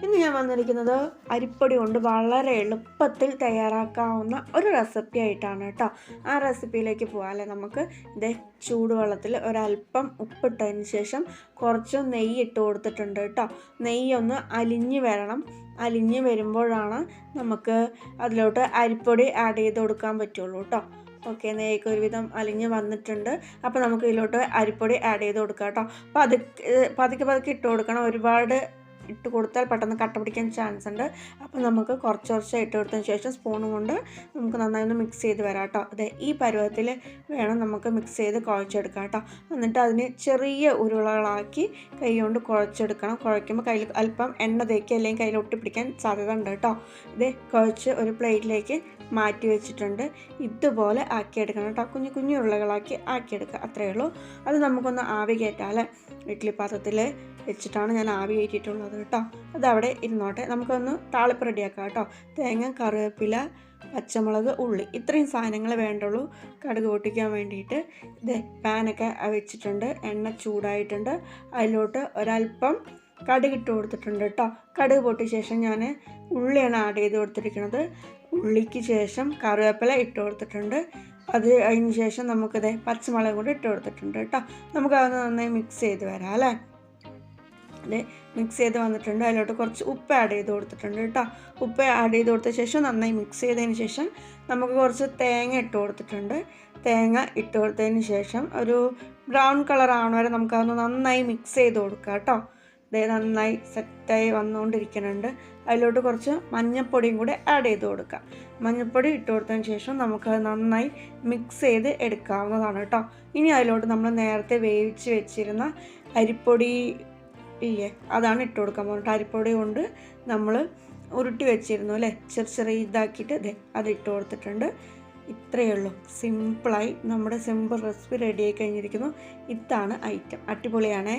ഇന്ന് ഞാൻ വന്നിരിക്കുന്നത് അരിപ്പൊടി കൊണ്ട് വളരെ എളുപ്പത്തിൽ തയ്യാറാക്കാവുന്ന ഒരു റെസിപ്പി ആയിട്ടാണ് കേട്ടോ. ആ റെസിപ്പിയിലേക്ക് പോകാമല്ലേ നമുക്ക്. ഇതേ ചൂടുവെള്ളത്തിൽ ഒരല്പം ഉപ്പിട്ടതിന് ശേഷം കുറച്ച് നെയ്യ് ഇട്ട് കൊടുത്തിട്ടുണ്ട് കേട്ടോ. നെയ്യൊന്ന് അലിഞ്ഞ് വരണം. അലിഞ്ഞ് വരുമ്പോഴാണ് നമുക്ക് അതിലോട്ട് അരിപ്പൊടി ആഡ് ചെയ്ത് കൊടുക്കാൻ പറ്റുള്ളൂ കേട്ടോ. ഓക്കെ, നെയ്യൊക്കെ ഒരുവിധം അലിഞ്ഞ് വന്നിട്ടുണ്ട്. അപ്പോൾ നമുക്ക് ഇതിലോട്ട് അരിപ്പൊടി ആഡ് ചെയ്ത് കൊടുക്കാം കേട്ടോ. പതുക്കെ പതുക്കെ ഇട്ട് കൊടുക്കണം. ഒരുപാട് ഇട്ട് കൊടുത്താൽ പെട്ടെന്ന് കട്ട പിടിക്കാൻ ചാൻസ് ഉണ്ട്. അപ്പോൾ നമുക്ക് കുറച്ച് ഇട്ട് കൊടുത്തതിന് ശേഷം സ്പൂൺ കൊണ്ട് നമുക്ക് നന്നായി ഒന്ന് മിക്സ് ചെയ്ത് വരാം കേട്ടോ. അതെ, ഈ പരുവത്തിൽ വേണം നമുക്ക് മിക്സ് ചെയ്ത് കുഴച്ചെടുക്കാം കേട്ടോ. എന്നിട്ട് അതിന് ചെറിയ ഉരുളകളാക്കി കൈ കൊണ്ട് കുഴച്ചെടുക്കണം. കുഴയ്ക്കുമ്പോൾ കയ്യിൽ അല്പം എണ്ണ തേക്കുക, അല്ലെങ്കിൽ കയ്യിൽ ഒട്ടിപ്പിടിക്കാൻ സാധ്യത ഉണ്ട് കേട്ടോ. ഇത് കുഴച്ച് ഒരു പ്ലേറ്റിലേക്ക് മാറ്റി വെച്ചിട്ടുണ്ട്. ഇതുപോലെ ആക്കിയെടുക്കണം കേട്ടോ. കുഞ്ഞു ഉരുളകളാക്കി ആക്കിയെടുക്കുക, അത്രയേ ഉള്ളൂ. അത് നമുക്കൊന്ന് ആവി കയറ്റാൽ ഇഡ്ഡലി പാത്രത്തിൽ വെച്ചിട്ടാണ് ഞാൻ ആവി കയറ്റിയിട്ടുള്ളത് കേട്ടോ. അതവിടെ ഇരുന്നോട്ടെ. നമുക്കൊന്ന് താളിപ്പ് റെഡിയാക്കാം കേട്ടോ. തേങ്ങ, കറിവേപ്പില, പച്ചമുളക്, ഉള്ളി, ഇത്രയും സാധനങ്ങൾ വേണ്ടുള്ളൂ കടുക് പൊട്ടിക്കാൻ വേണ്ടിയിട്ട്. ഇത് പാനൊക്കെ വെച്ചിട്ടുണ്ട്, എണ്ണ ചൂടായിട്ടുണ്ട്. അതിലോട്ട് ഒരല്പം കടുക് ഇട്ട് കൊടുത്തിട്ടുണ്ട് കേട്ടോ. കടുക് പൊട്ടിയ ശേഷം ഞാൻ ഉള്ളിയാണ് ആഡ് ചെയ്ത് കൊടുത്തിരിക്കുന്നത്. ഉള്ളിക്ക് ശേഷം കറിവേപ്പില ഇട്ട് കൊടുത്തിട്ടുണ്ട്. അതിന് ശേഷം നമുക്കിത് പച്ചമുളക് കൂടി ഇട്ട് കൊടുത്തിട്ടുണ്ട് കേട്ടോ. നമുക്കത് നന്നായി മിക്സ് ചെയ്ത് വരാം അല്ലേ. അത് മിക്സ് ചെയ്ത് വന്നിട്ടുണ്ട്. അതിലോട്ട് കുറച്ച് ഉപ്പ് ആഡ് ചെയ്ത് കൊടുത്തിട്ടുണ്ട് കേട്ടോ. ഉപ്പ് ആഡ് ചെയ്ത് കൊടുത്ത ശേഷം നന്നായി മിക്സ് ചെയ്തതിന് ശേഷം നമുക്ക് കുറച്ച് തേങ്ങ ഇട്ട് കൊടുത്തിട്ടുണ്ട്. തേങ്ങ ഇട്ട് കൊടുത്തതിന് ശേഷം ഒരു ബ്രൗൺ കളർ ആവണ വരെ നമുക്കതൊന്ന് നന്നായി മിക്സ് ചെയ്ത് കൊടുക്കാം കേട്ടോ. ഇത് നന്നായി സെറ്റായി വന്നുകൊണ്ടിരിക്കുന്നുണ്ട്. അതിലോട്ട് കുറച്ച് മഞ്ഞൾപ്പൊടിയും കൂടെ ആഡ് ചെയ്ത് കൊടുക്കാം. മഞ്ഞൾപ്പൊടി ഇട്ട് കൊടുത്തതിന് ശേഷം നമുക്കത് നന്നായി മിക്സ് ചെയ്ത് എടുക്കാവുന്നതാണ് കേട്ടോ. ഇനി അതിലോട്ട് നമ്മൾ നേരത്തെ വേവിച്ച് വെച്ചിരുന്ന അരിപ്പൊടി ഇല്ലേ, അതാണ് ഇട്ട് കൊടുക്കാൻ പോകുന്നത്. അരിപ്പൊടി കൊണ്ട് നമ്മൾ ഉരുട്ടി വെച്ചിരുന്നു അല്ലേ, ചെറിയ ഇതാക്കിയിട്ട് അത് ഇട്ട് കൊടുത്തിട്ടുണ്ട്. ഇത്രയേ ഉള്ളൂ. സിമ്പിളായി നമ്മുടെ സിമ്പിൾ റെസിപ്പി റെഡി ആയി കഴിഞ്ഞിരിക്കുന്നു. ഇതാണ് ഐറ്റം. അടിപൊളിയാണേ.